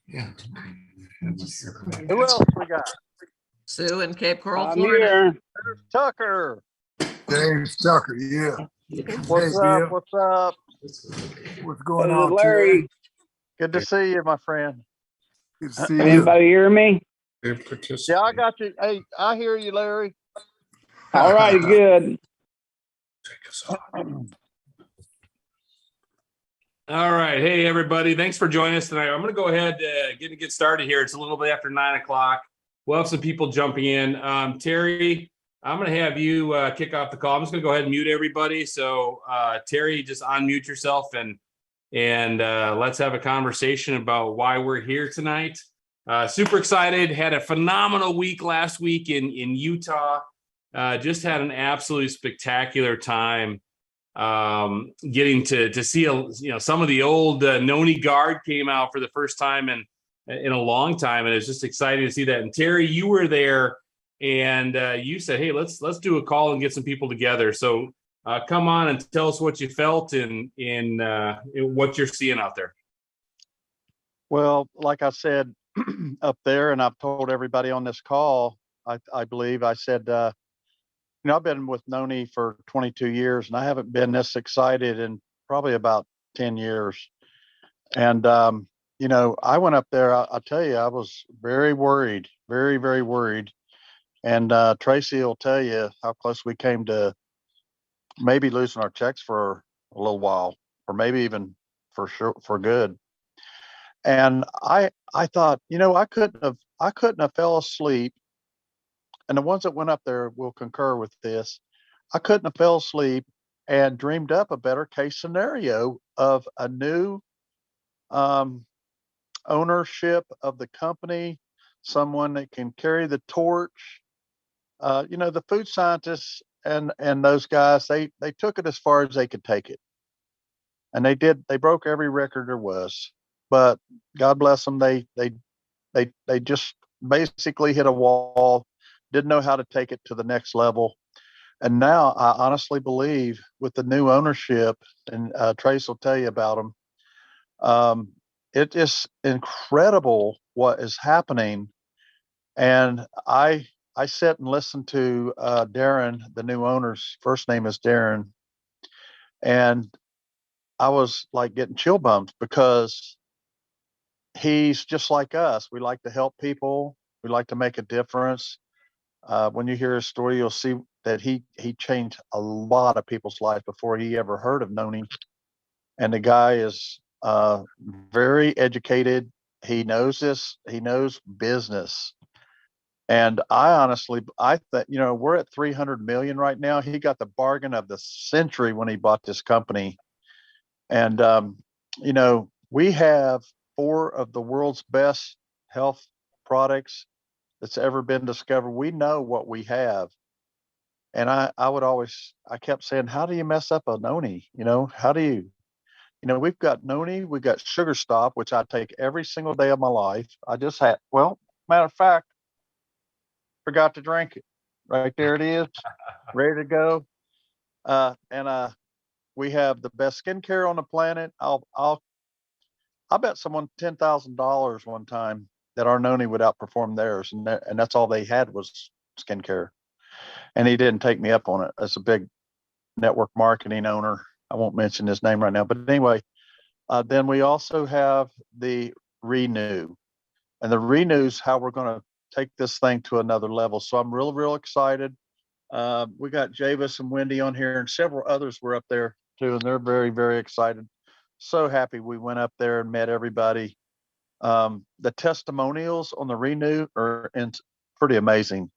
Yeah. Who else we got? Sue in Cape Coral, I'm Florida. here. Tucker. James Tucker, yeah. What's Hey, up? Bill. What's up? What's going This is on, Larry. Terry? Good to see you, my friend. Good to see Can you. anybody hear me? Yeah, I got you. Hey, I hear you, Larry. All right, good. All right. Hey, everybody. Thanks for joining us tonight. I'm going to go ahead and get started here. It's a little bit after 9 o'clock. We'll have some people jumping in. Terry, I'm going to have you kick off the call. I'm just going to go ahead and mute everybody. So, Terry, just unmute yourself and let's have a conversation about why we're here tonight. Super excited. Had a phenomenal week last week in Utah. Just had an absolutely spectacular time. Getting to see some of the old NONI guard came out for the first time in a long time, and it's just exciting to see that. And Terry, you were there, and you said, "Hey, let's do a call and get some people together." So come on and tell us what you felt and what you're seeing out there. Well, like I said up there, and I've told everybody on this call, I believe I said, I've been with NONI for 22 years, and I haven't been this excited in probably about 10 years. And, I went up there, I'll tell you, I was very worried, very, very worried. And Tracey will tell you how close we came to maybe losing our checks for a little while, or maybe even for sure, for good. And I thought, I couldn't have fell asleep. And the ones that went up there will concur with this. I couldn't have fell asleep and dreamed up a better case scenario of a new ownership of the company, someone that can carry the torch. The food scientists and those guys, they took it as far as they could take it. And they did. They broke every record there was. But God bless them, they just basically hit a wall. Didn't know how to take it to the next level. And now I honestly believe with the new ownership, and Trace will tell you about them, it is incredible what is happening. And I sit and listen to Darren, the new owner's first name is Darren. And I was like getting chill bumps because he's just like us. We like to help people. We like to make a difference. When you hear his story, you'll see that he changed a lot of people's lives before he ever heard of NONI. And the guy is very educated. He knows this. He knows business. And I thought, we're at 300 million right now. He got the bargain of the century when he bought this company. And, we have 4 of the world's best health products that's ever been discovered. We know what we have. And I kept saying, how do you mess up a NONI? How do you, we've got NONI, we've got Sugar Stop, which I take every single day of my life. Matter of fact, forgot to drink it. Right there it is, ready to go. And we have the best skincare on the planet. I'll bet someone $10,000 one time that our NONI would outperform theirs, and that's all they had was skincare. And he didn't take me up on it. As a big network marketing owner, I won't mention his name right now, but anyway, then we also have the Renew, and the Renew's how we're going to take this thing to another level. So I'm real excited. We got Javis and Wendy on here, and several others were up there too, and they're very, very excited. So happy we went up there and met everybody. The testimonials on the Renew are pretty amazing.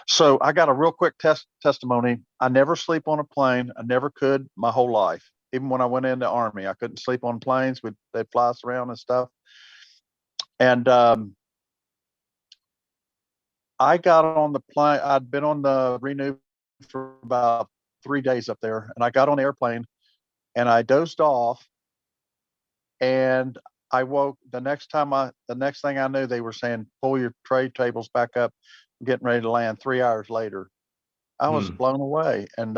So I got a real quick testimony. I never sleep on a plane. I never could my whole life. Even when I went in the Army, I couldn't sleep on planes. They'd fly us around and stuff. And I got on the plane. I'd been on the Renew for about 3 days up there, and I got on the airplane and I dozed off, and I woke the next thing I knew, they were saying, pull your tray tables back up, getting ready to land 3 hours later. I was blown away. And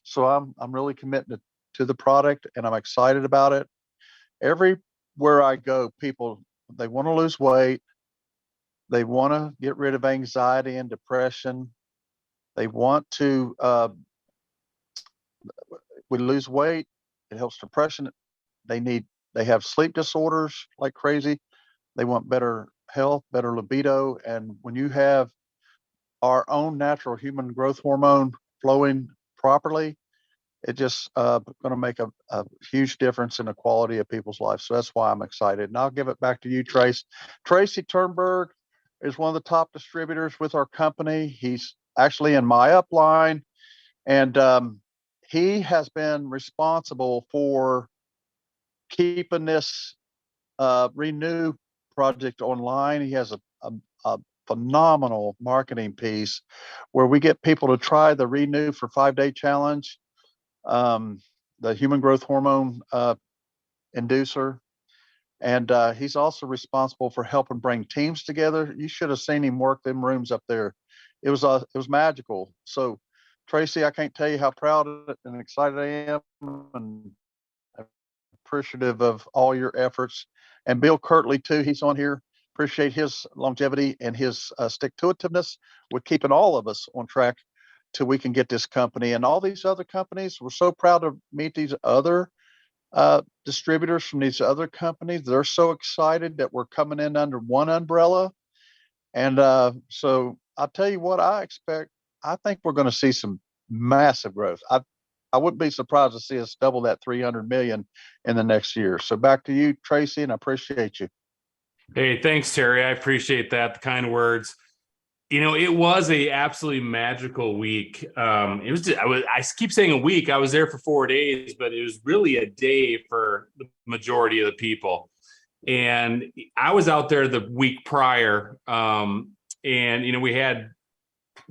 so I'm really committed to the product, and I'm excited about it. Everywhere I go, people they want to lose weight. They want to get rid of anxiety and depression. They want to, we lose weight. It helps depression. They have sleep disorders like crazy. They want better health, better libido. And when you have our own natural human growth hormone flowing properly, it just going to make a huge difference in the quality of people's lives. So that's why I'm excited. And I'll give it back to you, Trace. Tracey Ternberg is one of the top distributors with our company. He's actually in my upline, and he has been responsible for keeping this Renew project online. He has a phenomenal marketing piece where we get people to try the Renew for 5-day challenge, the human growth hormone inducer. And he's also responsible for helping bring teams together. You should have seen him work them rooms up there. It was magical. So Tracey, I can't tell you how proud and excited I am and appreciative of all your efforts. And Bill Kirtley too, he's on here. Appreciate his longevity and his stick-to-itiveness with keeping all of us on track till we can get this company and all these other companies. We're so proud to meet these other distributors from these other companies. They're so excited that we're coming in under one umbrella. And so I'll tell you what I expect. I think we're going to see some massive growth. I wouldn't be surprised to see us double that 300 million in the next year. So back to you, Tracey, and I appreciate you. Hey, thanks, Terry. I appreciate that. The kind words. You know, it was a absolutely magical week. It was. I keep saying a week. I was there for 4 days, but it was really a day for the majority of the people. And I was out there the week prior, and you know, we had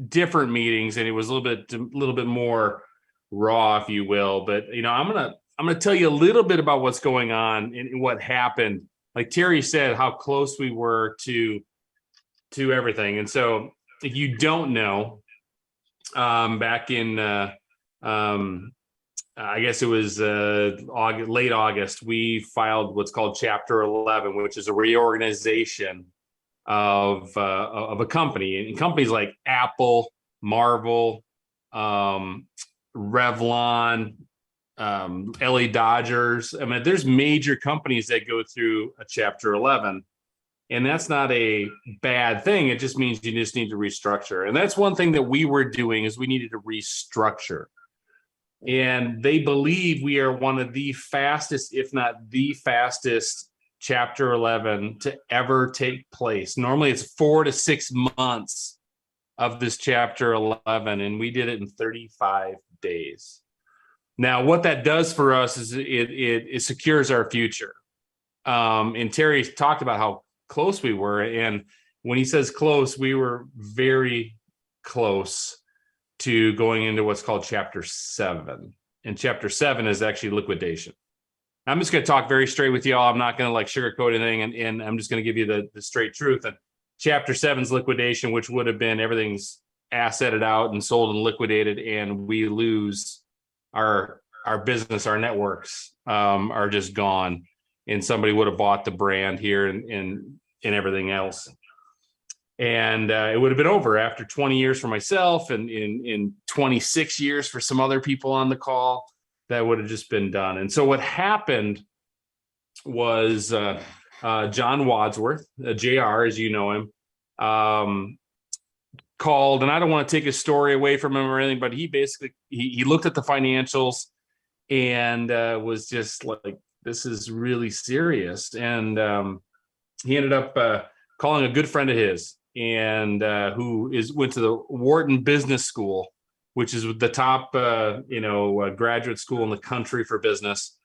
different meetings, and it was a little bit more raw, if you will. But you know, I'm gonna tell you a little bit about what's going on and what happened. Like Terry said, how close we were to everything. And so if you don't know, back in I guess it was late August, we filed what's called Chapter 11, which is a reorganization of a company. And companies like Apple, Marvel, Revlon, LA Dodgers. I mean, there's major companies that go through a Chapter 11. And that's not a bad thing. It just means you just need to restructure. And that's one thing that we were doing is we needed to restructure. And they believe we are one of the fastest, if not the fastest, Chapter 11 to ever take place. Normally it's 4 to 6 months of this Chapter 11, and we did it in 35 days. Now, what that does for us is it secures our future. And Terry talked about how close we were, and when he says close, we were very close to going into what's called Chapter 7. And Chapter 7 is actually liquidation. I'm just going to talk very straight with y'all. I'm not going to like sugarcoat anything, and I'm just going to give you the straight truth. And Chapter 7's liquidation, which would have been everything's asseted out and sold and liquidated, and we lose our business, our networks are just gone. And somebody would have bought the brand here and everything else. And it would have been over after 20 years for myself and in 26 years for some other people on the call. That would have just been done. And so what happened was John Wadsworth, JR, as you know him, called, and I don't want to take his story away from him or anything, but he basically, he looked at the financials and was just like, this is really serious. And he ended up calling a good friend of his, and who went to the Wharton Business School, which is the top graduate school in the country for business,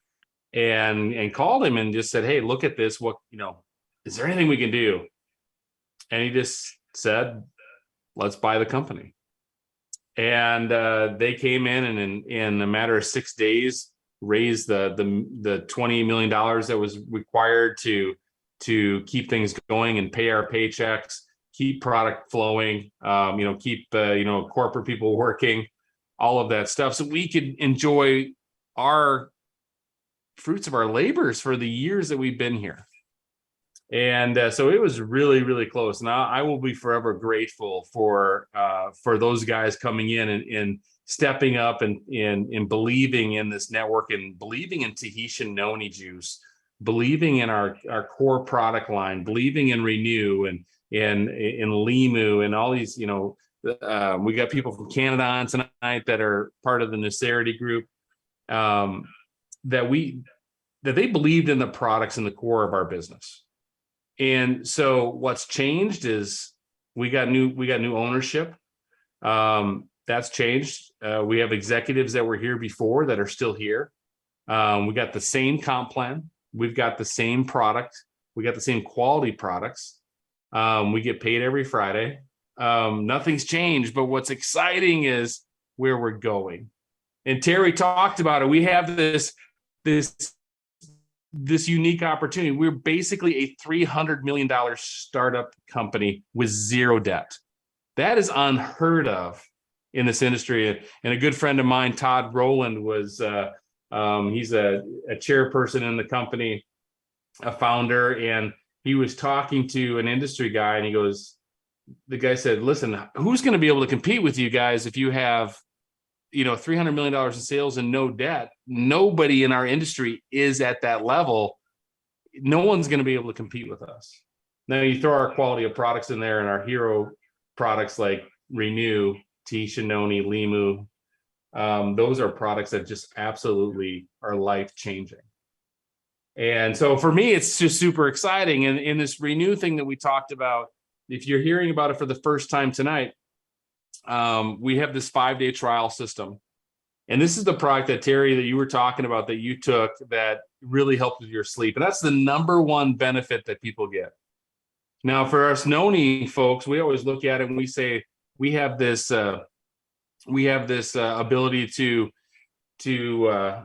and called him and just said, hey, look at this. What, is there anything we can do? And he just said, let's buy the company. And they came in and in a matter of 6 days raised the $20 million that was required to keep things going and pay our paychecks, keep product flowing, keep corporate people working, all of that stuff, so we could enjoy our fruits of our labors for the years that we've been here. And so it was really, really close. Now I will be forever grateful for those guys coming in and stepping up and believing in this network and believing in Tahitian noni juice, believing in our core product line, believing in Renew and in Limu and all these, we got people from Canada on tonight that are part of the Necerity group, that they believed in the products in the core of our business. And so what's changed is we got new ownership. That's changed. We have executives that were here before that are still here. We got the same comp plan. We've got the same product. We got the same quality products. We get paid every Friday. Nothing's changed, but what's exciting is where we're going. And Terry talked about it. We have this unique opportunity. We're basically a $300 million startup company with zero debt. That is unheard of in this industry. And a good friend of mine, Todd Roland, was he's a chairperson in the company, a founder, and he was talking to an industry guy, and the guy said, listen, who's going to be able to compete with you guys if you have $300 million in sales and no debt? Nobody in our industry is at that level. No one's going to be able to compete with us. Now you throw our quality of products in there and our hero products like Renew, Tahitian noni, Limu. Those are products that just absolutely are life-changing. And so for me, it's just super exciting. And in this Renew thing that we talked about, if you're hearing about it for the first time tonight, we have this 5-day trial system. And this is the product that Terry, that you were talking about, that you took, that really helped with your sleep. And that's the number one benefit that people get. Now, for us NONI folks, we always look at it and we say, we have this ability to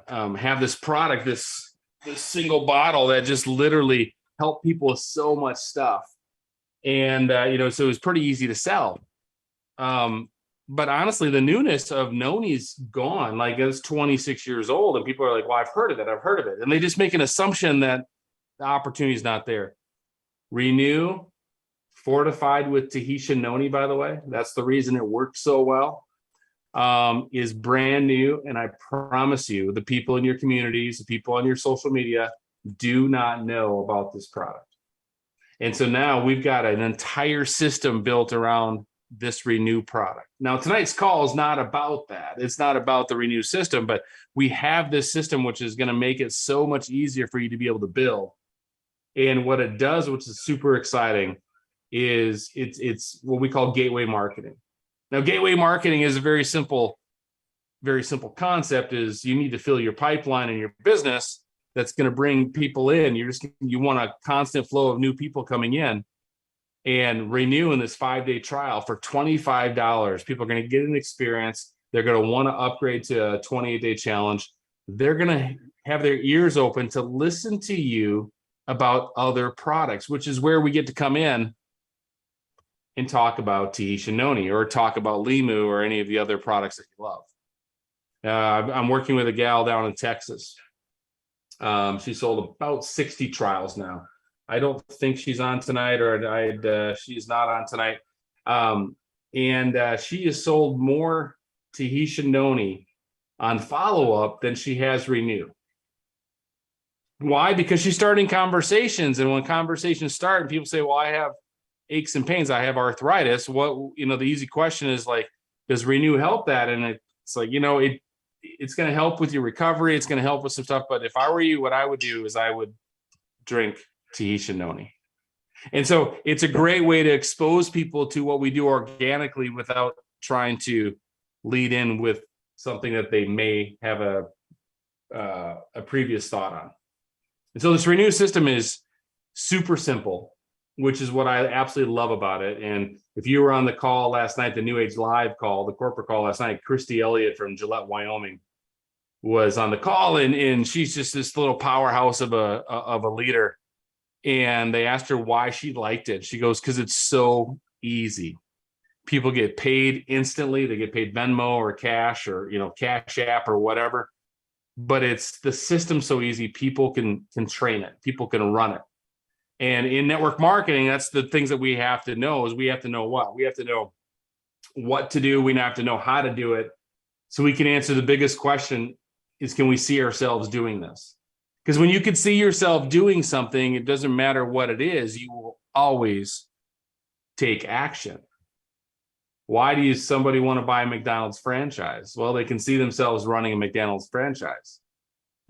have this product, this single bottle that just literally help people with so much stuff. And, so it was pretty easy to sell. But honestly, the newness of NONI's gone. Like, it's 26 years old and people are like, well, I've heard of it. And they just make an assumption that the opportunity is not there. Renew, fortified with Tahitian noni, by the way, that's the reason it works so well, is brand new. And I promise you, the people in your communities, the people on your social media do not know about this product. And so now we've got an entire system built around this Renew product. Now, tonight's call is not about that. It's not about the Renew system, but we have this system which is going to make it so much easier for you to be able to build. And what it does, which is super exciting, is it's what we call gateway marketing. Now, gateway marketing is a very simple concept. Is you need to fill your pipeline in your business that's going to bring people in. You want a constant flow of new people coming in. And Renew in this 5-day trial for $25, people are going to get an experience. They're going to want to upgrade to a 28-day challenge. They're going to have their ears open to listen to you about other products, which is where we get to come in and talk about Tahitian noni or talk about Limu or any of the other products that you love. I'm working with a gal down in Texas. She sold about 60 trials now. I don't think she's on tonight, or she's not on tonight. And she has sold more Tahitian noni on follow-up than she has Renew. Why? Because she's starting conversations, and when conversations start and people say, well, I have aches and pains, I have arthritis. The easy question is like, does Renew help that? And it's like, it's going to help with your recovery. It's going to help with some stuff. But if I were you, what I would do is I would drink Tahitian noni. And so it's a great way to expose people to what we do organically without trying to lead in with something that they may have a previous thought on. And so this Renew system is super simple, which is what I absolutely love about it. And if you were on the call last night, the New Age Live call, the corporate call last night, Christy Elliott from Gillette, Wyoming was on the call, and she's just this little powerhouse of a leader. And they asked her why she liked it. She goes, because it's so easy. People get paid instantly. They get paid Venmo or cash or, Cash App or whatever. But it's the system so easy. People can train it. People can run it. And in network marketing, that's the things that we have to know is we have to know what? We have to know what to do. We have to know how to do it. So we can answer the biggest question is, can we see ourselves doing this? Because when you can see yourself doing something, it doesn't matter what it is, you will always take action. Why do somebody want to buy a McDonald's franchise? Well, they can see themselves running a McDonald's franchise.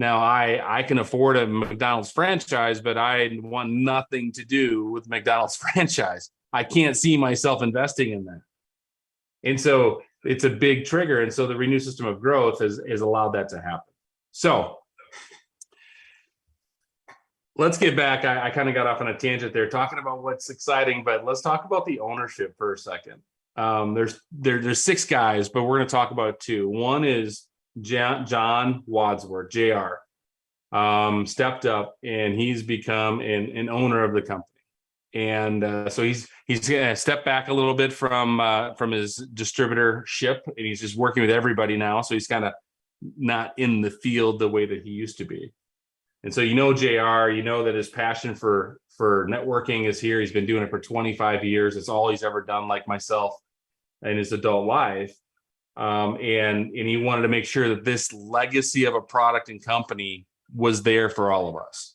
Now, I can afford a McDonald's franchise, but I want nothing to do with McDonald's franchise. I can't see myself investing in that. And so it's a big trigger. And so the Renew System of Growth has allowed that to happen. So let's get back. I kind of got off on a tangent there talking about what's exciting, but let's talk about the ownership for a second. There's 6 guys, but we're going to talk about 2. One is John Wadsworth, JR, stepped up and he's become an owner of the company. And so he's going to step back a little bit from his distributorship, and he's just working with everybody now. So he's kind of not in the field the way that he used to be. And so, JR, that his passion for networking is here. He's been doing it for 25 years. It's all he's ever done, like myself, in his adult life. And he wanted to make sure that this legacy of a product and company was there for all of us.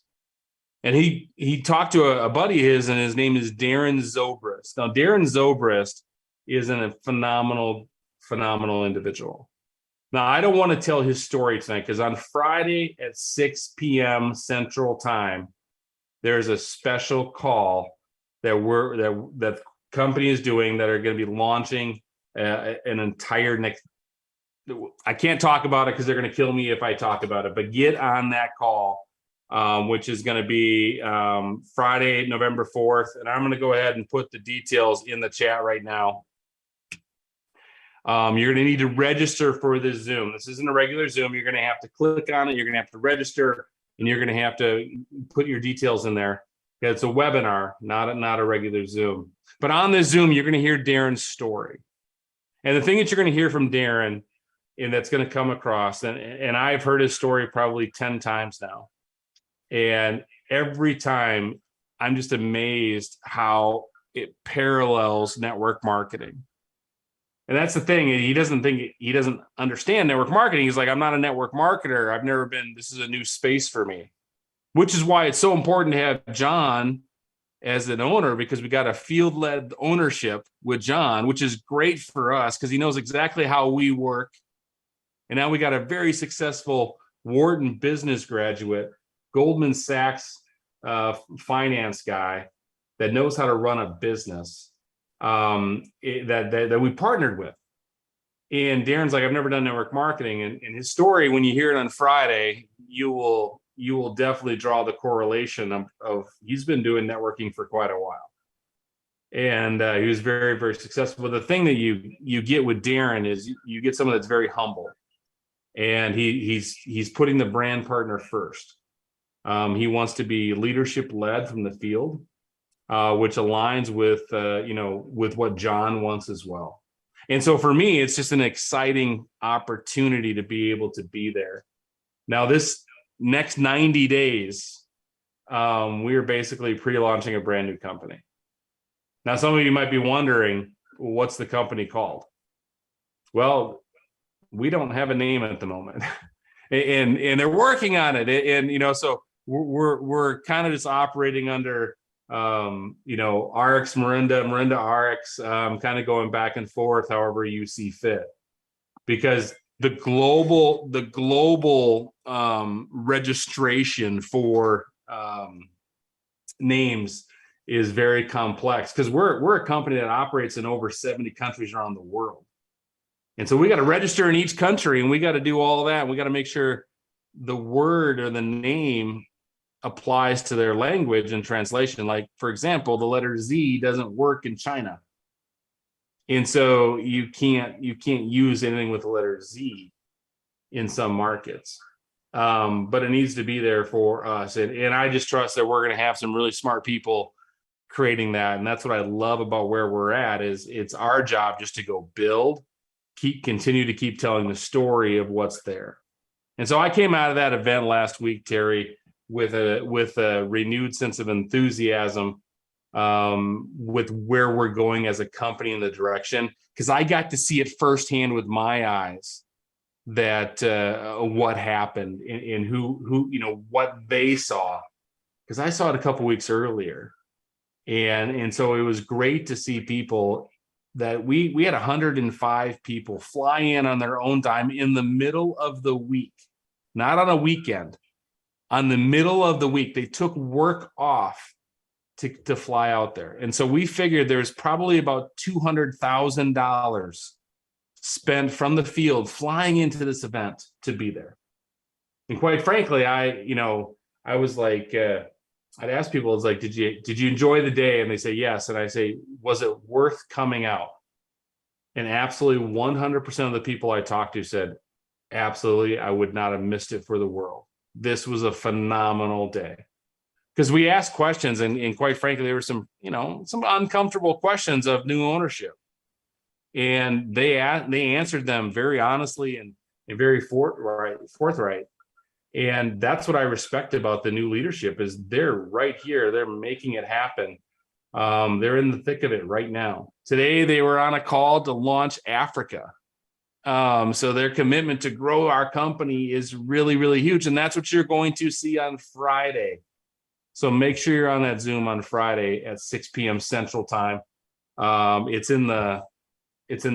And he talked to a buddy of his, and his name is Darren Zobrist. Now, Darren Zobrist is a phenomenal individual. Now, I don't want to tell his story tonight because on Friday at 6 p.m. Central Time, there's a special call that the company is doing that are going to be launching an entire next. I can't talk about it because they're going to kill me if I talk about it. But get on that call, which is going to be Friday, November 4th, and I'm going to go ahead and put the details in the chat right now. You're going to need to register for this Zoom. This isn't a regular Zoom. You're going to have to click on it. You're going to have to register, and you're going to have to put your details in there. It's a webinar, not a regular Zoom. But on this Zoom, you're going to hear Darren's story. And the thing that you're going to hear from Darren, and that's going to come across, and I've heard his story probably 10 times now. And every time I'm just amazed how it parallels network marketing. And that's the thing. He doesn't understand network marketing. He's like, I'm not a network marketer. I've never been, this is a new space for me, which is why it's so important to have John as an owner, because we got a field-led ownership with John, which is great for us because he knows exactly how we work. And now we got a very successful Wharton business graduate, Goldman Sachs finance guy that knows how to run a business that we partnered with. And Darren's like, I've never done network marketing. And his story, when you hear it on Friday, you will definitely draw the correlation of he's been doing networking for quite a while. And he was very, very successful. But the thing that you get with Darren is you get someone that's very humble. And he's putting the brand partner first. He wants to be leadership led from the field, which aligns with with what John wants as well. And so for me, it's just an exciting opportunity to be able to be there. Now, this next 90 days, we are basically pre-launching a brand new company. Now, some of you might be wondering, what's the company called? Well, we don't have a name at the moment, and they're working on it. And so we're kind of just operating under RX Miranda RX, kind of going back and forth however you see fit, because the global registration for names is very complex because we're a company that operates in over 70 countries around the world. And so we got to register in each country, and we got to do all of that. And we got to make sure the word or the name applies to their language and translation. Like, for example, the letter Z doesn't work in China. And so you can't use anything with the letter Z in some markets. But it needs to be there for us. And I just trust that we're going to have some really smart people creating that. And that's what I love about where we're at is it's our job just to go build, continue to keep telling the story of what's there. And so I came out of that event last week, Terry, with a renewed sense of enthusiasm with where we're going as a company in the direction, because I got to see it firsthand with my eyes that what happened and who what they saw, because I saw it a couple weeks earlier, and so it was great to see people that we had 105 people fly in on their own time in the middle of the week, not on a weekend, on the middle of the week. They took work off to fly out there. And so we figured there's probably about $200,000 spent from the field flying into this event to be there. And quite frankly, I was like, I'd ask people, it's like, did you enjoy the day? And they say yes. And I say, was it worth coming out? And absolutely 100% of the people I talked to said, absolutely, I would not have missed it for the world. This was a phenomenal day. Because we asked questions, and quite frankly, there were some uncomfortable questions of new ownership. And they answered them very honestly and very forthright. And that's what I respect about the new leadership, is they're right here. They're making it happen. They're in the thick of it right now. Today, they were on a call to launch Africa. So their commitment to grow our company is really, really huge. And that's what you're going to see on Friday. So make sure you're on that Zoom on Friday at 6 p.m. Central Time. It's in the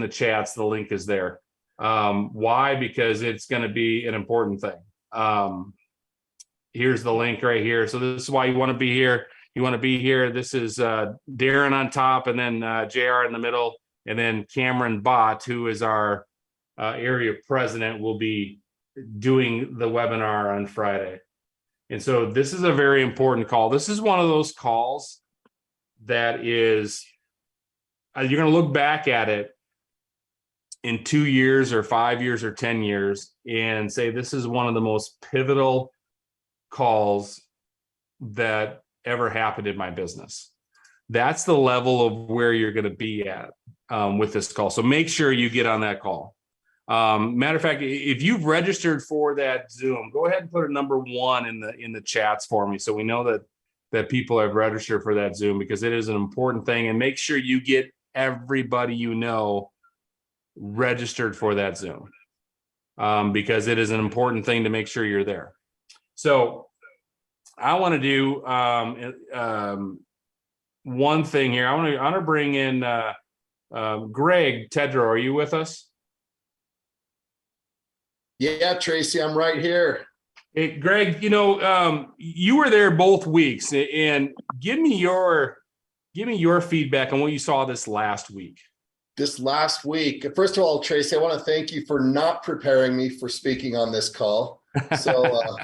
chats. The link is there. Why? Because it's going to be an important thing. Here's the link right here. So this is why you want to be here. You want to be here. This is Darren on top, and then JR in the middle, and then Cameron Bott, who is our area president, will be doing the webinar on Friday. And so this is a very important call. This is one of those calls that is, you're going to look back at it in 2 years or 5 years or 10 years and say, this is one of the most pivotal calls that ever happened in my business. That's the level of where you're going to be at with this call. So make sure you get on that call. Matter of fact, if you've registered for that Zoom, go ahead and put a number 1 in the chats for me, so we know that people have registered for that Zoom, because it is an important thing. And make sure you get everybody you know registered for that Zoom, because it is an important thing to make sure you're there. So I want to do one thing here. I want to bring in Greg Tedrow. Are you with us? Yeah, Tracy, I'm right here. Hey, Greg, you were there both weeks, and give me your feedback on what you saw this last week. This last week, first of all, Tracy, I want to thank you for not preparing me for speaking on this call. So,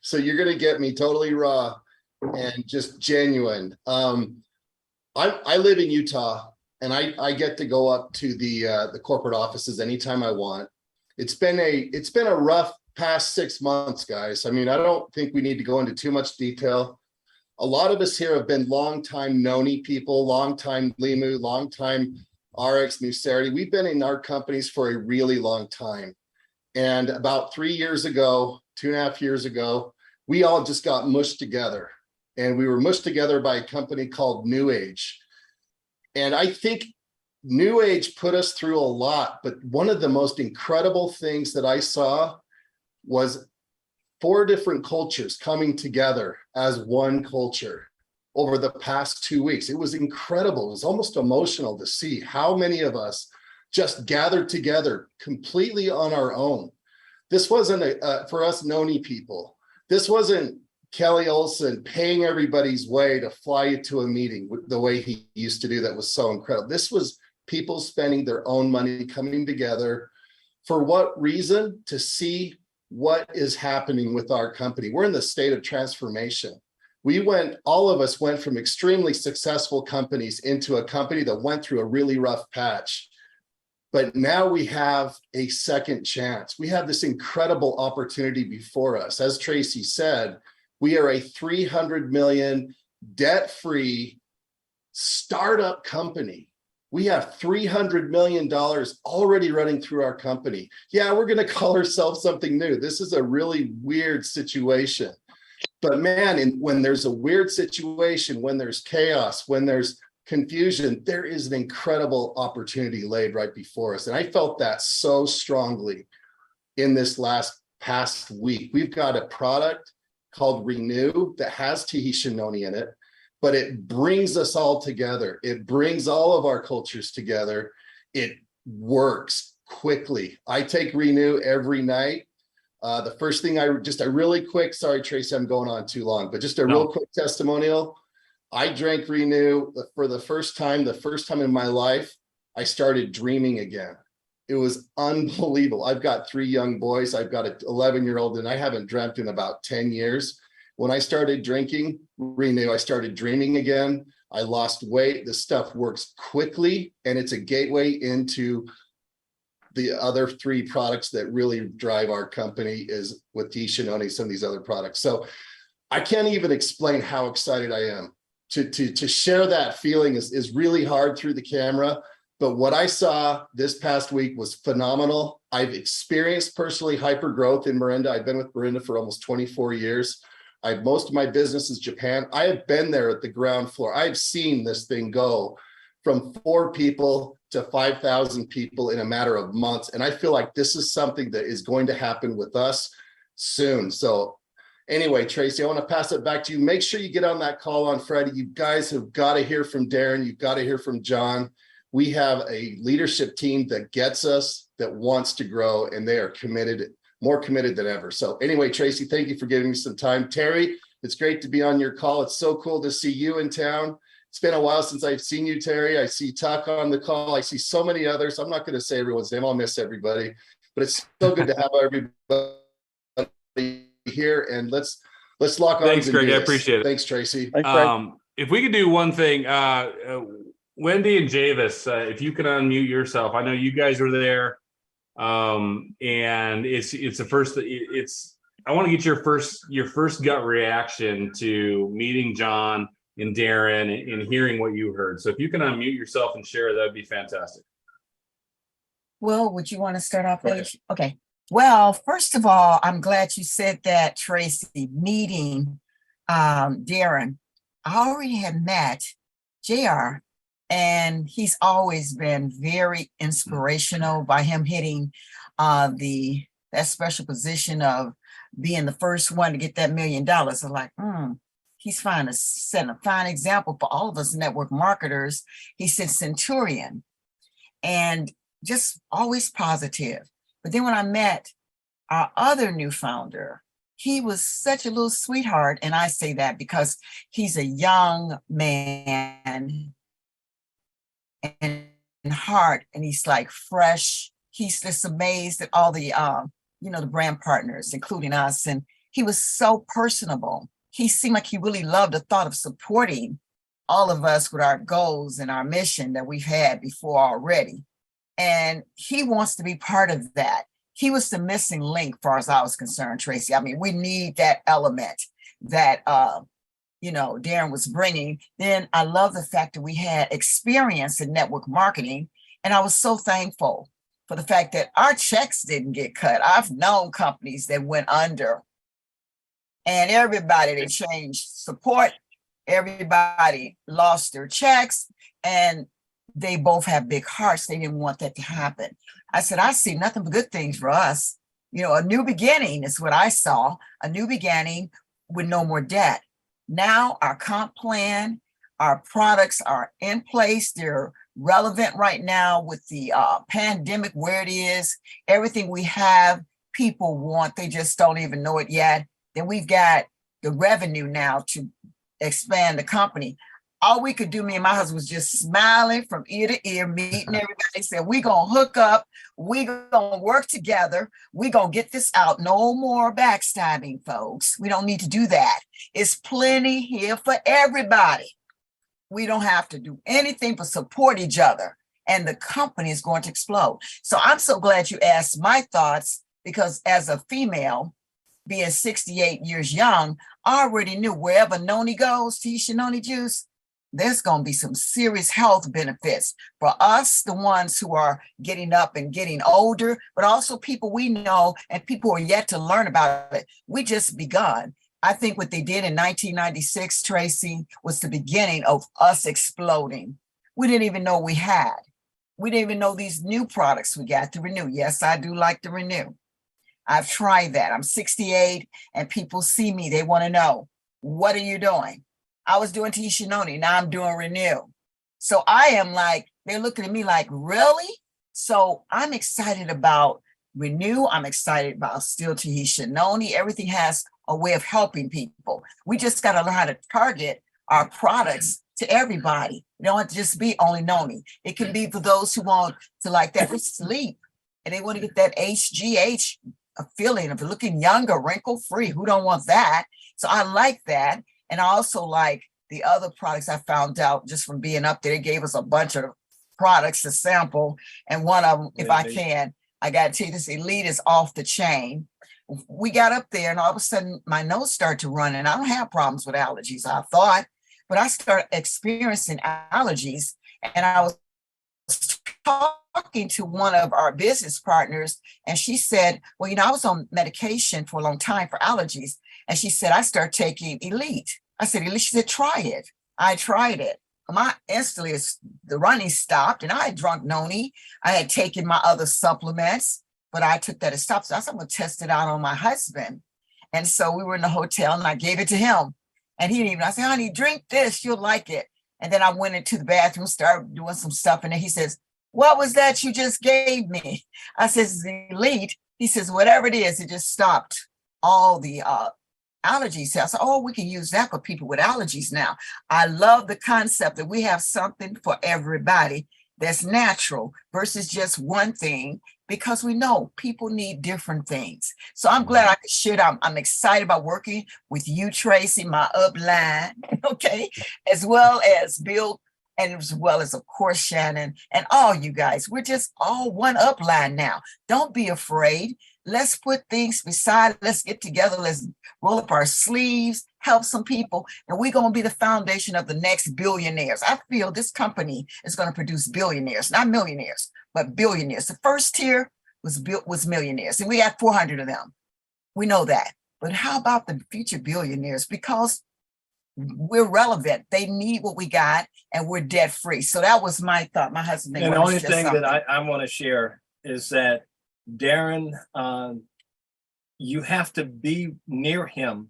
so you're going to get me totally raw and just genuine. I live in Utah, and I get to go up to the corporate offices anytime I want. It's been a rough past 6 months, guys. I mean, I don't think we need to go into too much detail. A lot of us here have been longtime NONI people, longtime Limu, longtime RX Nucerity. We've been in our companies for a really long time. And about 3 years ago, 2.5 years ago, we all just got mushed together. And we were mushed together by a company called New Age. And I think New Age put us through a lot, but one of the most incredible things that I saw was 4 different cultures coming together as one culture over the past 2 weeks. It was incredible. It was almost emotional to see how many of us just gathered together completely on our own. This wasn't for us NONI people. This wasn't Kelly Olson paying everybody's way to fly you to a meeting the way he used to do. That was so incredible. This was people spending their own money, coming together. For what reason? To see what is happening with our company. We're in the state of transformation. All of us went from extremely successful companies into a company that went through a really rough patch. But now we have a second chance. We have this incredible opportunity before us. As Tracy said, we are a $300 million debt-free startup company. We have $300 million already running through our company. Yeah, we're going to call ourselves something new. This is a really weird situation. But man, when there's a weird situation, when there's chaos, when there's confusion, there is an incredible opportunity laid right before us. And I felt that so strongly in this past week. We've got a product called Renew that has Tahitian noni in it, but it brings us all together. It brings all of our cultures together. It works quickly. I take Renew every night. The first thing a really quick, sorry, Tracey, I'm going on too long, but just a real quick testimonial. I drank Renew for the first time in my life. I started dreaming again. It was unbelievable. I've got 3 young boys. I've got an 11-year-old, and I haven't dreamt in about 10 years. When I started drinking Renew, I started dreaming again. I lost weight. This stuff works quickly, and it's a gateway into the other 3 products that really drive our company is with Tahitian noni, some of these other products. So I can't even explain how excited I am to share that feeling is really hard through the camera. But what I saw this past week was phenomenal. I've experienced personally hyper growth in Marinda. I've been with Marinda for almost 24 years. Most of my business is Japan. I have been there at the ground floor. I've seen this thing go from 4 people to 5,000 people in a matter of months. And I feel like this is something that is going to happen with us soon. So anyway, Tracey, I want to pass it back to you. Make sure you get on that call on Friday. You guys have got to hear from Darren. You've got to hear from John. We have a leadership team that gets us, that wants to grow, and they are committed, more committed than ever. So anyway, Tracey, thank you for giving me some time. Terry, it's great to be on your call. It's so cool to see you in town. It's been a while since I've seen you, Terry. I see Tuck on the call. I see so many others. I'm not going to say everyone's name. I'll miss everybody, but it's so good to have everybody here. And let's lock on. Thanks, Greg. I appreciate it. Thanks, Tracey. Thanks, Greg. If we could do one thing, Wendy and Javis, if you can unmute yourself. I know you guys were there, and it's the first. I want to get your first gut reaction to meeting John and Darren and hearing what you heard. So if you can unmute yourself and share, that'd be fantastic. Well, would you want to start off, Paige? Okay. Well, first of all, I'm glad you said that, Tracey, meeting Darren. I already had met JR, and he's always been very inspirational by him hitting that special position of being the first one to get that $1 million. I'm like, he's setting a fine example for all of us network marketers. He said Centurion, and just always positive. But then when I met our other new founder, he was such a little sweetheart. And I say that because he's a young man and heart, and he's like fresh. He's just amazed at all the, the brand partners, including us. And he was so personable. He seemed like he really loved the thought of supporting all of us with our goals and our mission that we've had before already. And he wants to be part of that. He was the missing link, far as I was concerned, Tracey. I mean, we need that element that, Darren was bringing. Then I love the fact that we had experience in network marketing. And I was so thankful for the fact that our checks didn't get cut. I've known companies that went under, and everybody that changed support, everybody lost their checks, and they both have big hearts. They didn't want that to happen. I said, I see nothing but good things for us. A new beginning is what I saw, a new beginning with no more debt. Now our comp plan, our products are in place. They're relevant right now with the pandemic where it is. Everything we have, people want, they just don't even know it yet. Then we've got the revenue now to expand the company. All we could do, me and my husband, was just smiling from ear to ear, meeting everybody, said, we're going to hook up, we're going to work together, we're going to get this out. No more backstabbing, folks. We don't need to do that. It's plenty here for everybody. We don't have to do anything but support each other, and the company is going to explode. So I'm so glad you asked my thoughts, because as a female, being 68 years young, I already knew wherever NONI goes, Tahitian noni juice, there's going to be some serious health benefits for us, the ones who are getting up and getting older, but also people we know and people who are yet to learn about it. We just begun. I think what they did in 1996, Tracy, was the beginning of us exploding. We didn't even know we had. We didn't even know these new products we got to Renew. Yes, I do like the Renew. I've tried that. I'm 68 and people see me. They want to know, what are you doing? I was doing NONI, now I'm doing Renew. So I am like, they're looking at me like, really? So I'm excited about Renew. I'm excited about still NONI. Everything has a way of helping people. We just got to learn how to target our products to everybody. It don't have to just be only NONI. It can be for those who want to like that with sleep and they want to get that HGH a feeling of looking younger, wrinkle free. Who don't want that? So I like that. And I also like the other products I found out just from being up there. They gave us a bunch of products to sample. And one of them, if I can, I got to tell you, this Elite is off the chain. We got up there and all of a sudden my nose started to run and I don't have problems with allergies, I thought, but I started experiencing allergies and I was talking to one of our business partners and she said, well, you know, I was on medication for a long time for allergies. And she said, I started taking Elite. I said, Elite, she said, try it. I tried it. My instantly, the running stopped and I had drunk NONI. I had taken my other supplements, but I took that to stop. So I said, I'm gonna test it out on my husband. And so we were in the hotel and I gave it to him. And he didn't even, I said, honey, drink this, you'll like it. And then I went into the bathroom, started doing some stuff. And then he says, what was that you just gave me? I says, Elite. He says, whatever it is, it just stopped all the allergies. I said, oh, we can use that for people with allergies now. I love the concept that we have something for everybody that's natural versus just one thing, because we know people need different things. So I'm glad I could share. I'm excited about working with you, Tracy, my upline, okay, as well as Bill, and as well as, of course, Shannon and all you guys. We're just all one upline now. Don't be afraid. Let's put things beside, let's get together, let's roll up our sleeves, help some people, and we're going to be the foundation of the next billionaires. I feel this company is going to produce billionaires, not millionaires, but billionaires. The first tier was millionaires, and we got 400 of them. We know that. But how about the future billionaires? Because we're relevant. They need what we got, and we're debt free. So that was my thought. My husband. And the only thing that I want to share is that Darren, you have to be near him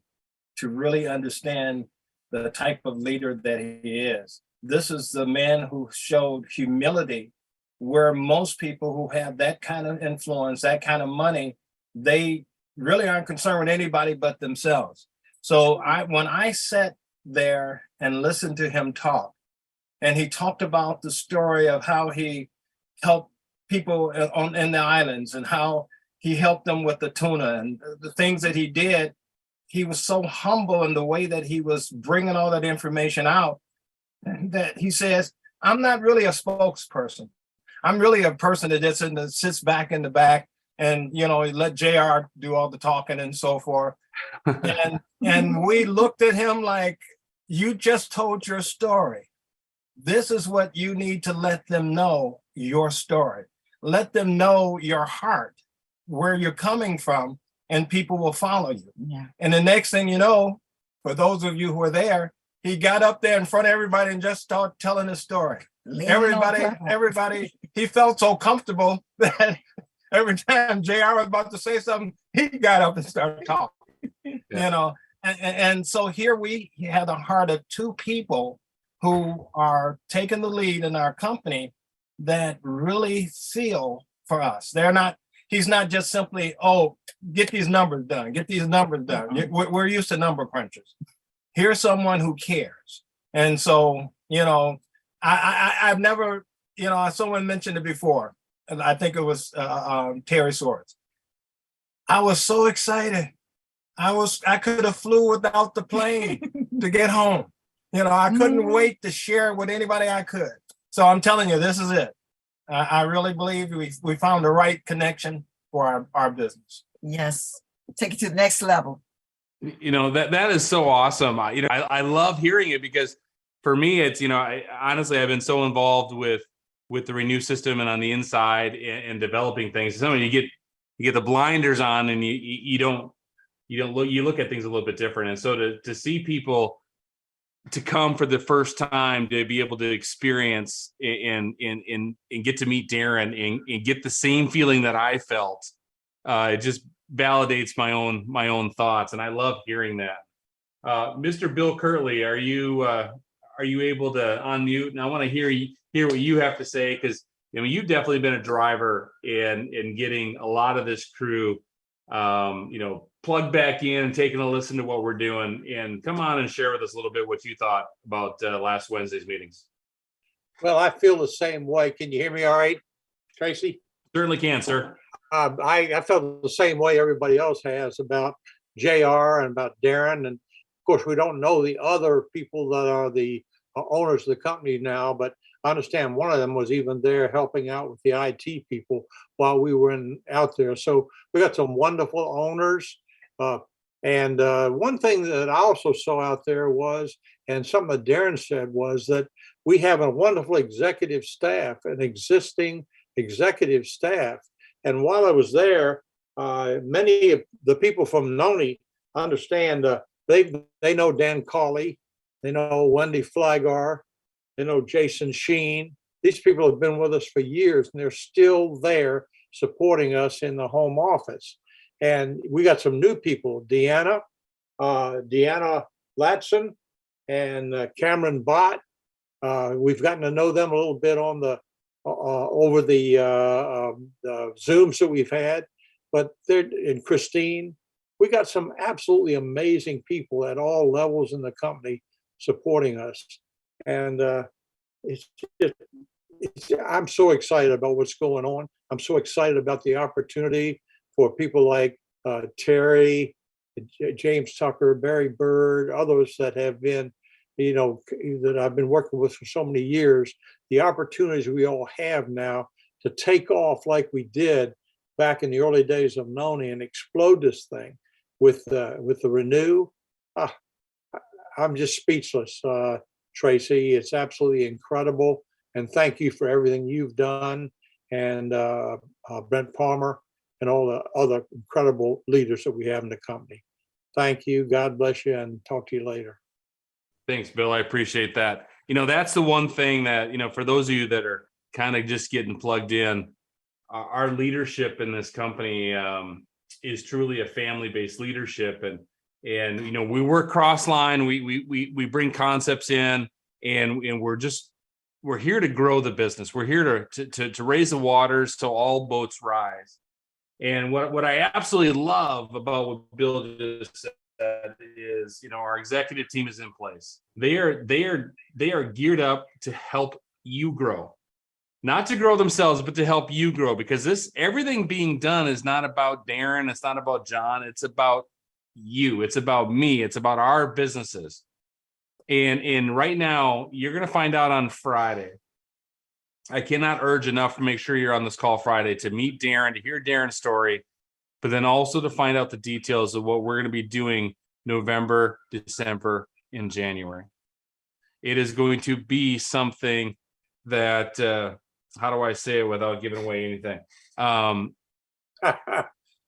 to really understand the type of leader that he is. This is the man who showed humility, where most people who have that kind of influence, that kind of money, they really aren't concerned with anybody but themselves. So when I sat there and listened to him talk, and he talked about the story of how he helped people in the islands and how he helped them with the tuna and the things that he did. He was so humble in the way that he was bringing all that information out, that he says, I'm not really a spokesperson. I'm really a person that just sits back in the back and, you know, let JR do all the talking and so forth. And we looked at him like, you just told your story. This is what you need to let them know, your story. Let them know your heart, where you're coming from, and people will follow you. Yeah. And the next thing you know, for those of you who were there, he got up there in front of everybody and just started telling his story. Everybody, he felt so comfortable that every time JR was about to say something, he got up and started talking, you know. And so here we have the heart of two people who are taking the lead in our company that really feel for us. He's not just simply, oh, get these numbers done, get these numbers done. We're used to number crunchers. Here's someone who cares. And so, you know, I've never, you know, someone mentioned it before, and I think it was Terry Sorwards. I was so excited. I could have flew without the plane to get home. You know, I couldn't wait to share with anybody I could. So I'm telling you, this is it. I really believe we found the right connection for our business. Yes, take it to the next level. You know, that is so awesome. I love hearing it, because for me, it's, you know, honestly, I've been so involved with the Renew system and on the inside and developing things. So you get the blinders on and you you look at things a little bit different. And so to see people to come for the first time, to be able to experience and get to meet Darren and get the same feeling that I felt, it just validates my own thoughts, and I love hearing that. Mr. Bill Kirtley, are you able to unmute? And I want to hear what you have to say, because you've definitely been a driver in getting a lot of this crew, plugged back in and taking a listen to what we're doing. And come on and share with us a little bit what you thought about last Wednesday's meetings. Well, I feel the same way. Can you hear me all right, Tracy? Certainly can, sir. I felt the same way everybody else has about JR and about Darren. And of course, we don't know the other people that are the owners of the company now, but I understand one of them was even there helping out with the IT people while we were out there. So we got some wonderful owners. And one thing that I also saw out there was, and something that Darren said, was that we have a wonderful executive staff, an existing executive staff. And while I was there, many of the people from NONI understand, they know Dan Cawley, they know Wendy Flagar, they know Jason Sheen. These people have been with us for years, and they're still there supporting us in the home office. And we got some new people, Deanna Latson and Cameron Bott. We've gotten to know them a little bit on the over the Zooms that we've had, but and Christine, we got some absolutely amazing people at all levels in the company supporting us. And I'm so excited about what's going on. I'm so excited about the opportunity for people like Terry, James Tucker, Barry Bird, others that have been, that I've been working with for so many years, the opportunities we all have now to take off like we did back in the early days of NONI and explode this thing with the Renew. I'm just speechless, Tracy. It's absolutely incredible. And thank you for everything you've done. And Brent Palmer and all the other incredible leaders that we have in the company. Thank you. God bless you, and talk to you later. Thanks, Bill. I appreciate that. That's the one thing that, for those of you that are kind of just getting plugged in, our leadership in this company is truly a family-based leadership. And we work cross-line, we bring concepts in, and we're here to grow the business. We're here to raise the waters till all boats rise. And what I absolutely love about what Bill just said is, our executive team is in place. They are geared up to help you grow, not to grow themselves, but to help you grow, because everything being done is not about Darren. It's not about John. It's about you. It's about me. It's about our businesses. And right now, you're going to find out on Friday. I cannot urge enough to make sure you're on this call Friday to meet Darren, to hear Darren's story, but then also to find out the details of what we're going to be doing November, December, and January. It is going to be something that, how do I say it without giving away anything?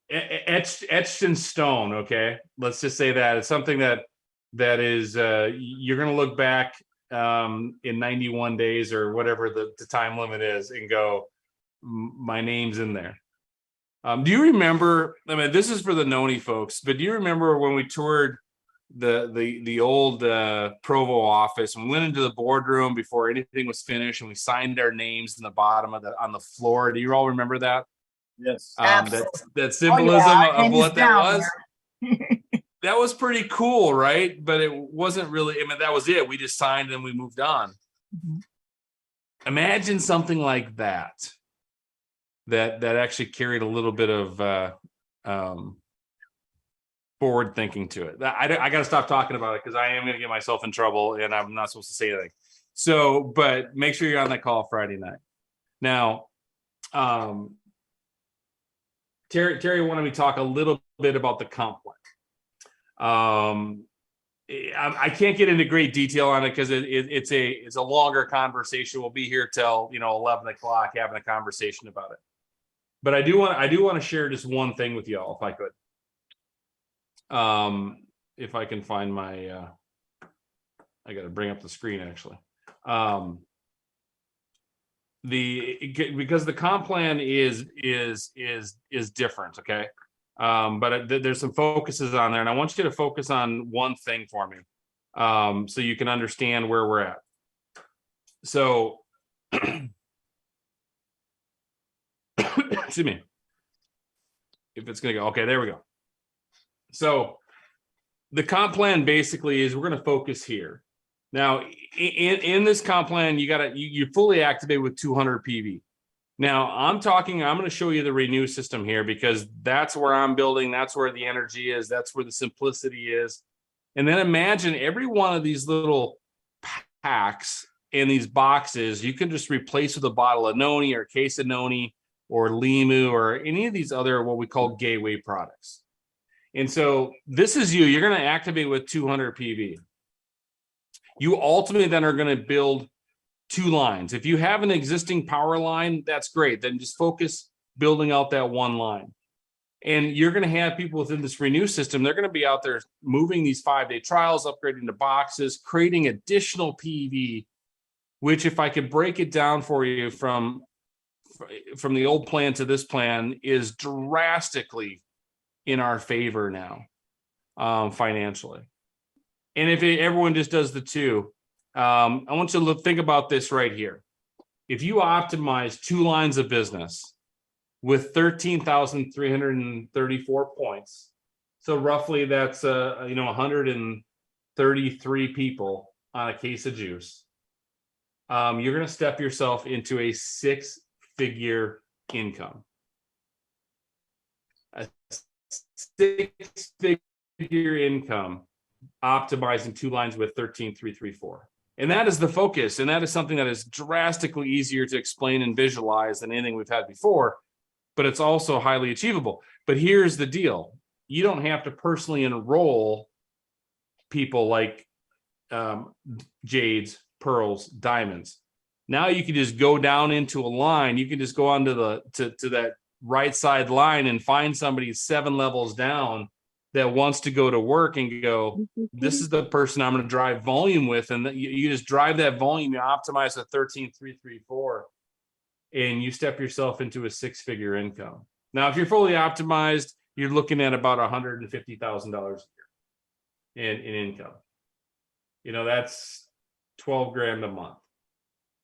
Etched in stone. Okay. Let's just say that it's something that is, you're going to look back in 91 days or whatever the time limit is and go, my name's in there. Do you remember, this is for the NONI folks, but do you remember when we toured the old Provo office and we went into the boardroom before anything was finished and we signed our names in the bottom on the floor? Do you all remember that? Yes. That symbolism of what that was? That was pretty cool, right? But it wasn't really, that was it. We just signed and we moved on. Mm-hmm. Imagine something like that actually carried a little bit of forward thinking to it. I got to stop talking about it because I am going to get myself in trouble and I'm not supposed to say anything. So, but make sure you're on that call Friday night. Now, Terry wanted me to talk a little bit about the complex. I can't get into great detail on it because it's a longer conversation. We'll be here till 11 o'clock having a conversation about it. But I do want to share just one thing with y'all, if I could. If I can find my, I got to bring up the screen actually. Because the comp plan is different, okay? But there's some focuses on there, and I want you to focus on one thing for me, so you can understand where we're at. So, excuse me. If it's gonna go, okay, there we go. So, the comp plan basically is we're gonna focus here. Now, in this comp plan, you fully activate with 200 PV. Now, I'm going to show you the renew system here because that's where I'm building. That's where the energy is. That's where the simplicity is. And then imagine every one of these little packs in these boxes, you can just replace with a bottle of NONI or a case of NONI or Limu or any of these other what we call gateway products. And so this is you. You're going to activate with 200 PV. You ultimately then are going to build 2 lines. If you have an existing power line, that's great. Then just focus building out that 1 line. And you're going to have people within this renew system. They're going to be out there moving these 5-day trials, upgrading the boxes, creating additional PV, which if I could break it down for you from the old plan to this plan is drastically in our favor now, financially. And if everyone just does the 2, I want you to think about this right here. If you optimize 2 lines of business with 13,334 points, so roughly that's 133 people on a case of juice, you're going to step yourself into a 6-figure income. A 6-figure income optimizing 2 lines with 13,334. And that is the focus. And that is something that is drastically easier to explain and visualize than anything we've had before, but it's also highly achievable. But here's the deal. You don't have to personally enroll people like jades, pearls, diamonds. Now you can just go down into a line. You can just go onto to that right side line and find somebody 7 levels down that wants to go to work and go, this is the person I'm going to drive volume with. And you just drive that volume, you optimize the 13,334, and you step yourself into a 6-figure income. Now, if you're fully optimized, you're looking at about $150,000 a year in income. That's 12 grand a month.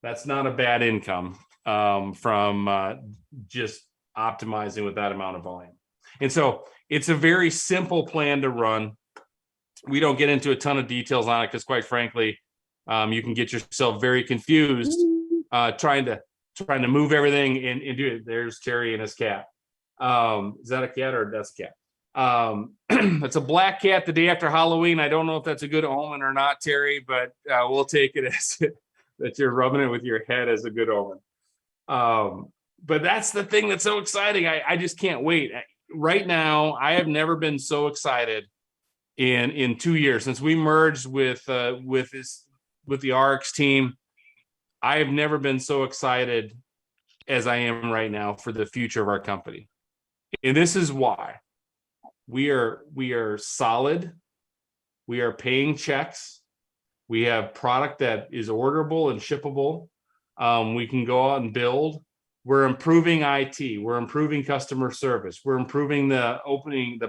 That's not a bad income from just optimizing with that amount of volume. And so it's a very simple plan to run. We don't get into a ton of details on it because, quite frankly, you can get yourself very confused trying to move everything and do it. There's Terry and his cat. Is that a cat or that's a cat? It's a black cat the day after Halloween. I don't know if that's a good omen or not, Terry, but we'll take it as that you're rubbing it with your head as a good omen. But that's the thing that's so exciting. I just can't wait. Right now, I have never been so excited in 2 years since we merged with the RX team. I have never been so excited as I am right now for the future of our company. And this is why. We are solid. We are paying checks. We have product that is orderable and shippable. We can go out and build. We're improving IT. We're improving customer service. We're improving the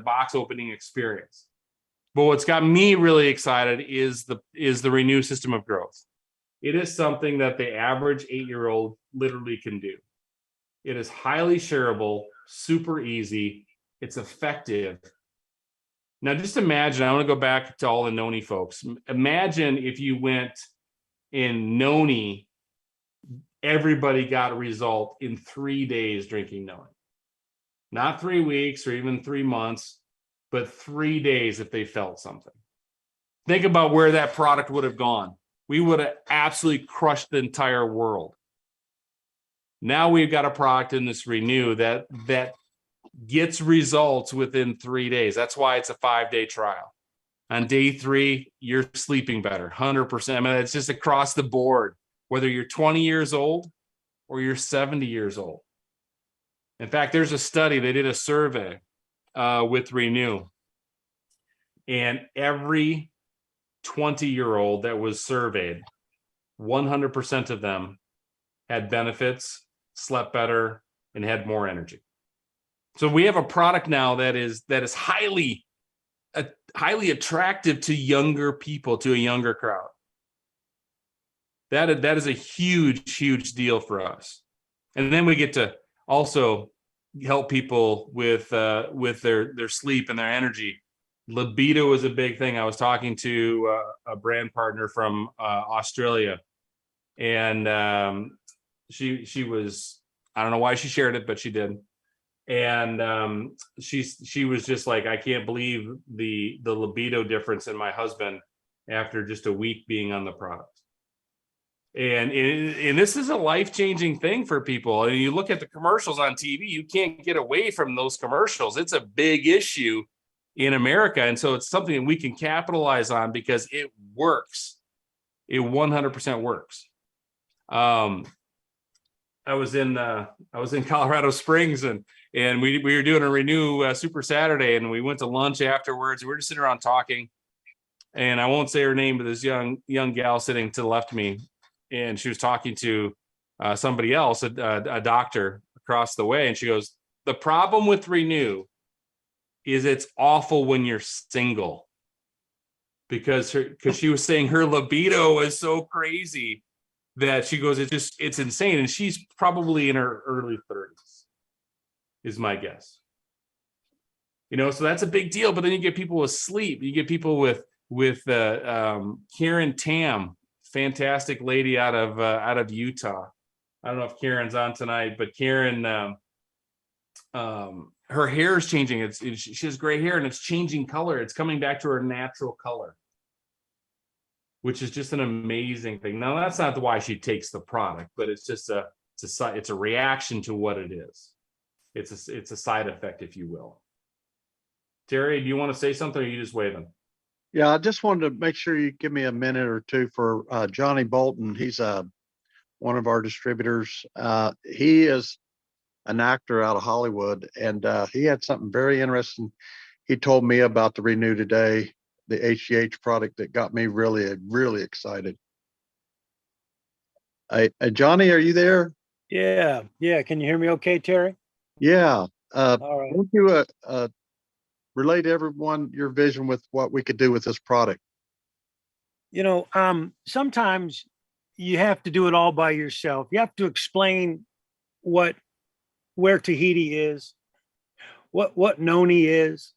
box opening experience. But what's got me really excited is the renew system of growth. It is something that the average 8-year-old literally can do. It is highly shareable, super easy. It's effective. Now, just imagine, I want to go back to all the NONI folks. Imagine if you went in NONI, everybody got a result in 3 days drinking NONI. Not 3 weeks or even 3 months, but 3 days if they felt something. Think about where that product would have gone. We would have absolutely crushed the entire world. Now we've got a product in this renew that gets results within 3 days. That's why it's a 5-day trial. On day 3, you're sleeping better, 100%. I mean, it's just across the board, whether you're 20 years old or you're 70 years old. In fact, there's a study, they did a survey with Renew. And every 20-year-old that was surveyed, 100% of them had benefits, slept better, and had more energy. So we have a product now that is highly attractive to younger people, to a younger crowd. That is a huge deal for us. And then we get to also help people with their sleep and their energy. Libido is a big thing. I was talking to a brand partner from Australia, and she was, I don't know why she shared it, but she did. And she was just like, I can't believe the libido difference in my husband after just a week being on the product. And this is a life-changing thing for people. And you look at the commercials on TV, you can't get away from those commercials. It's a big issue in America. And so it's something that we can capitalize on because it works. It 100% works. I was in Colorado Springs, and we were doing a Renew Super Saturday, and we went to lunch afterwards. We were just sitting around talking, and I won't say her name, but this young gal sitting to the left of me, and she was talking to somebody else, a doctor across the way, and she goes, "The problem with Renew is it's awful when you're single," because she was saying her libido is so crazy that she goes, it's insane. And she's probably in her early 30s, is my guess. So that's a big deal. But then you get people with sleep. You get people with Karen Tam, fantastic lady out of Utah. I don't know if Karen's on tonight, but Karen, her hair is changing. She has gray hair and it's changing color. It's coming back to her natural color, which is just an amazing thing. Now, that's not why she takes the product, but it's just it's a reaction to what it is. It's a side effect, if you will. Terry, do you want to say something, or are you just waving? Yeah, I just wanted to make sure you give me a minute or two for Johnny Bolton. He's one of our distributors. He is an actor out of Hollywood, and he had something very interesting he told me about the Renew Today, the HGH product, that got me really excited. Johnny, are you there? Yeah. Can you hear me okay, Terry? Yeah. All right. Why don't you relay to everyone your vision with what we could do with this product? Sometimes you have to do it all by yourself. You have to explain where Tahiti is, what NONI is,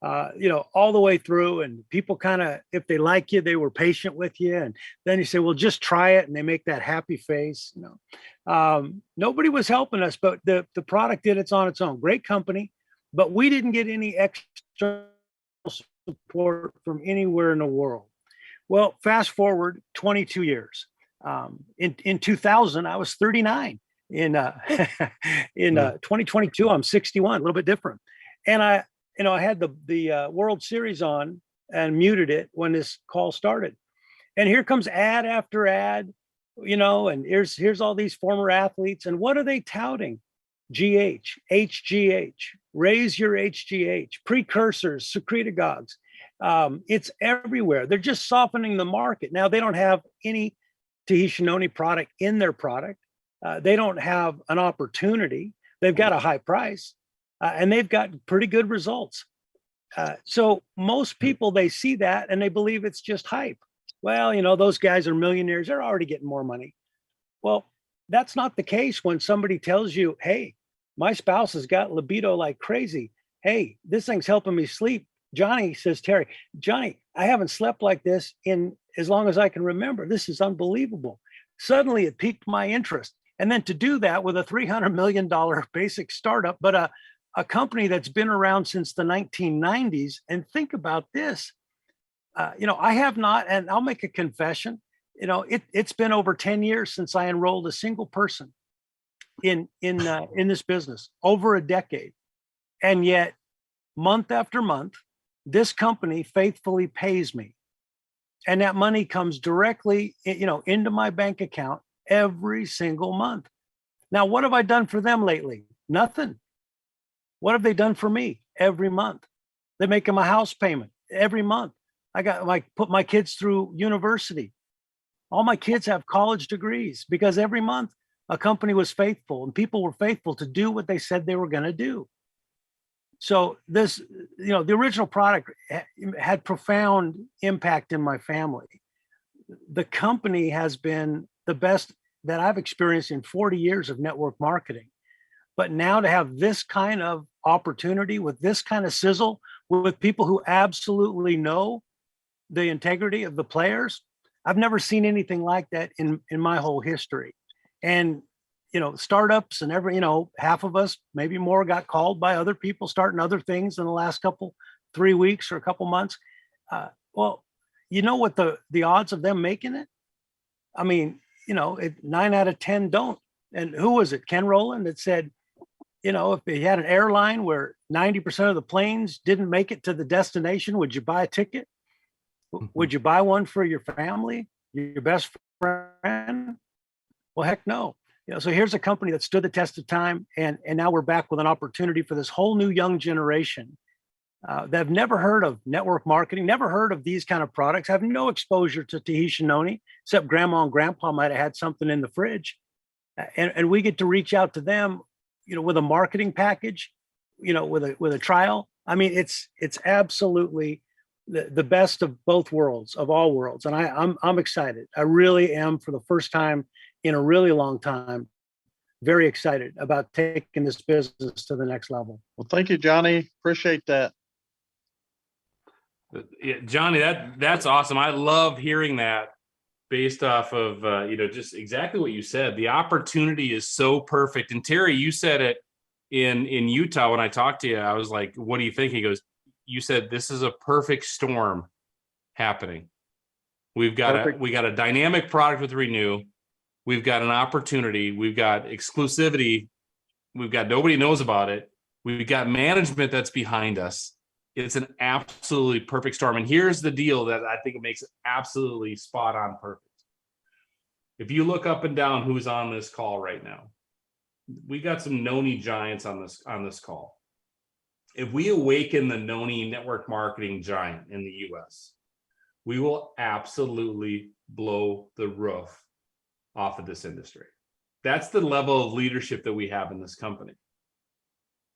all the way through, and people kind of, if they like you, they were patient with you. And then you say, well, just try it. And they make that happy face. Nobody was helping us, but the product did it's on its own. Great company, but we didn't get any extra support from anywhere in the world. Well, fast forward 22 years. In 2000, I was 39. In 2022, I'm 61, a little bit different. And I had the World Series on and muted it when this call started. And here comes ad after ad, and here's all these former athletes. And what are they touting? GH, HGH, raise your HGH, precursors, secretagogues. It's everywhere. They're just softening the market. Now, they don't have any Tahitian NONI product in their product. They don't have an opportunity. They've got a high price, and they've got pretty good results. So most people, they see that and they believe it's just hype. Well, those guys are millionaires. They're already getting more money. Well, that's not the case when somebody tells you, hey, my spouse has got libido like crazy. Hey, this thing's helping me sleep. Johnny says, Terry, Johnny, I haven't slept like this in as long as I can remember. This is unbelievable. Suddenly it piqued my interest. And then to do that with a $300 million basic startup, but a company that's been around since the 1990s. And think about this, I have not, and I'll make a confession, it's been over 10 years since I enrolled a single person in this business, over a decade. And yet month after month, this company faithfully pays me. And that money comes directly, into my bank account every single month. Now, what have I done for them lately? Nothing. What have they done for me every month? They make them a house payment every month. I got put my kids through university. All my kids have college degrees because every month a company was faithful and people were faithful to do what they said they were going to do. So this, the original product had profound impact in my family. The company has been the best that I've experienced in 40 years of network marketing. But now to have this kind of opportunity with this kind of sizzle, with people who absolutely know the integrity of the players, I've never seen anything like that in my whole history. And, startups and half of us, maybe more, got called by other people starting other things in the last 3 weeks or a couple months. Well, you know what the odds of them making it? I mean, 9 out of 10 don't. And who was it? Ken Roland that said, if you had an airline where 90% of the planes didn't make it to the destination, would you buy a ticket? Would you buy one for your family, your best friend? Well, heck no. So here's a company that stood the test of time, and now we're back with an opportunity for this whole new young generation that have never heard of network marketing, never heard of these kind of products, have no exposure to Tahitian noni, except grandma and grandpa might have had something in the fridge. And we get to reach out to them, with a marketing package, with a trial. I mean, it's absolutely the best of both worlds, of all worlds. And I'm excited. I really am, for the first time in a really long time, very excited about taking this business to the next level. Well, thank you, Johnny. Appreciate that. Yeah, Johnny, that's awesome. I love hearing that based off of, just exactly what you said. The opportunity is so perfect. And Terry, you said it in Utah when I talked to you. I was like, what do you think? He goes, you said this is a perfect storm happening. We got a dynamic product with Renew. We've got an opportunity. We've got exclusivity. We've got nobody knows about it. We've got management that's behind us. It's an absolutely perfect storm. And here's the deal that I think it makes it absolutely spot on perfect. If you look up and down who's on this call right now, we got some NONI giants on this call. If we awaken the NONI network marketing giant in the US, we will absolutely blow the roof off of this industry. That's the level of leadership that we have in this company.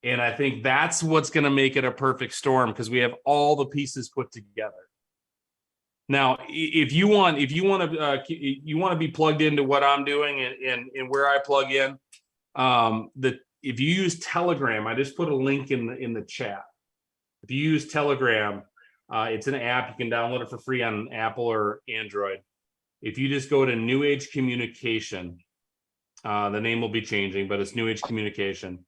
And I think that's what's going to make it a perfect storm, because we have all the pieces put together. Now, if you want to be plugged into what I'm doing and where I plug in, if you use Telegram, I just put a link in the chat. If you use Telegram, it's an app. You can download it for free on Apple or Android. If you just go to New Age Communication, the name will be changing, but it's New Age Communication,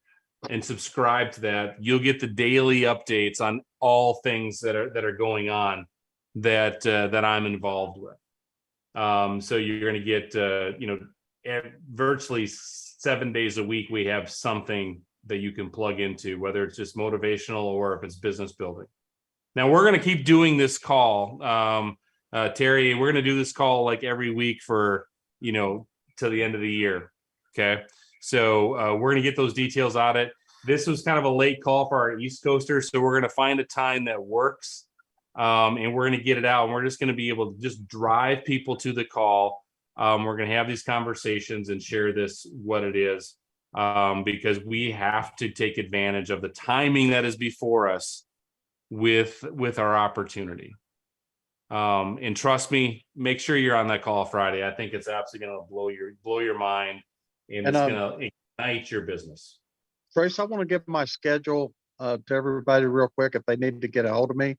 and subscribe to that, you'll get the daily updates on all things that are going on that I'm involved with. So you're going to get virtually 7 days a week we have something that you can plug into, whether it's just motivational or if it's business building. Now we're going to keep doing this call, Terry. We're going to do this call like every week for till the end of the year. Okay. So we're going to get those details on it. This was kind of a late call for our East Coasters. So we're going to find a time that works, and we're going to get it out. And we're just going to be able to just drive people to the call. We're going to have these conversations and share what it is, because we have to take advantage of the timing that is before us with our opportunity. And trust me, make sure you're on that call Friday. I think it's absolutely going to blow your mind. And it's going to ignite your business. Trace, I want to give my schedule to everybody real quick if they need to get a hold of me.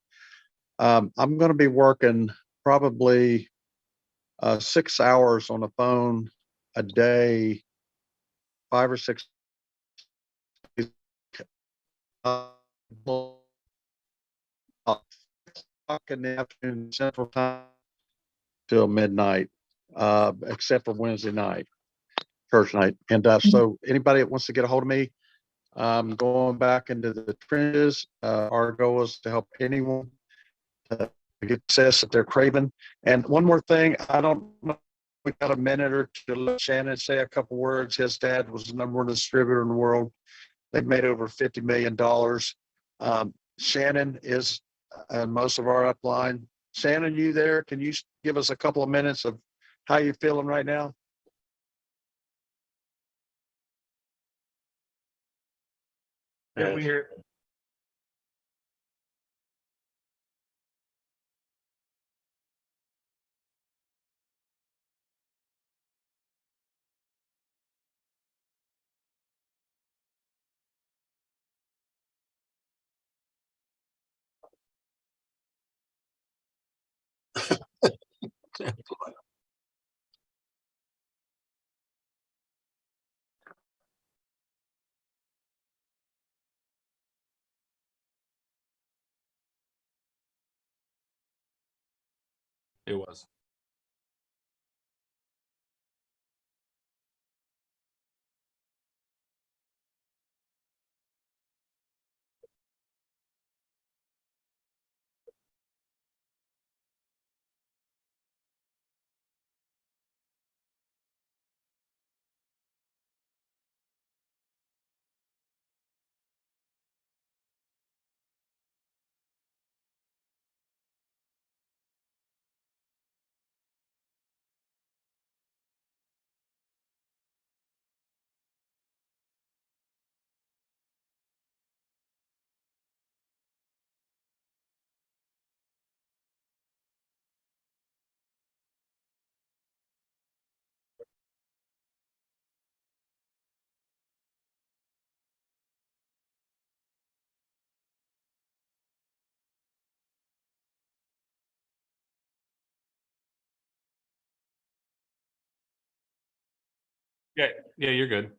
I'm going to be working probably 6 hours on the phone a day, 5 or 6 days. In the afternoon Central Time till midnight, except for Wednesday night, church night. And so anybody that wants to get a hold of me, going back into the trenches, our goal is to help anyone to get success that they're craving. And one more thing, I don't know, we got a minute or two to let Shannon say a couple words. His dad was the #1 distributor in the world. They've made over $50 million. Shannon is and most of our upline. Shannon, you there? Can you give us a couple of minutes of how you're feeling right now? Yeah, we hear. It was. Yeah, yeah, you're good.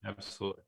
Absolutely.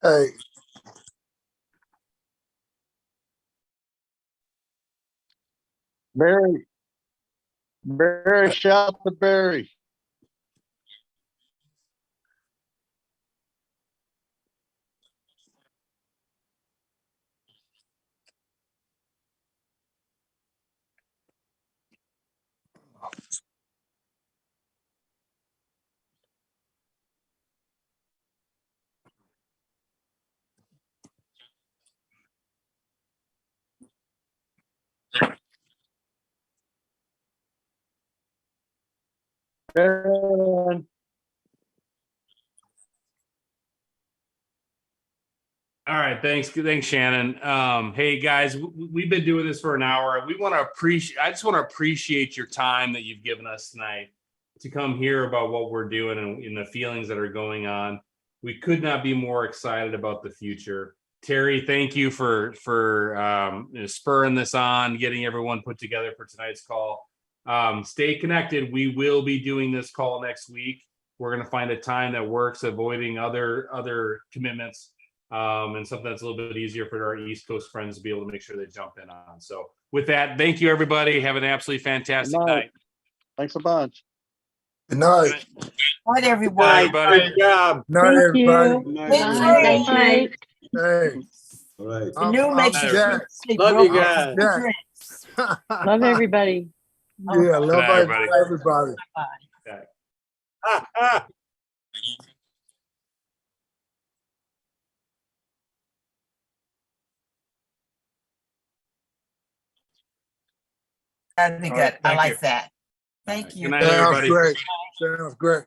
Hey, Barry, shout to Barry. Darren. All right, thanks, Shannon. Hey guys, we've been doing this for an hour. I just want to appreciate your time that you've given us tonight to come hear about what we're doing and the feelings that are going on. We could not be more excited about the future. Terry, thank you for spurring this on, getting everyone put together for tonight's call. Stay connected. We will be doing this call next week. We're going to find a time that works, avoiding other commitments. And something that's a little bit easier for our East Coast friends to be able to make sure they jump in on. So with that, thank you, everybody. Have an absolutely fantastic night. Thanks a bunch. good night. What, Bye, everyone? everybody. Good job. Night, everybody. Thank Bye. Hey, All right. The new makes Night, you everybody. sleep Love real you good. guys. Yeah. Drinks. Love everybody. Yeah, love night, everybody. everybody. Okay. That'd be All good. right, I thank like you. that. Thank you. Good night, Sounds everybody. great. Sounds great.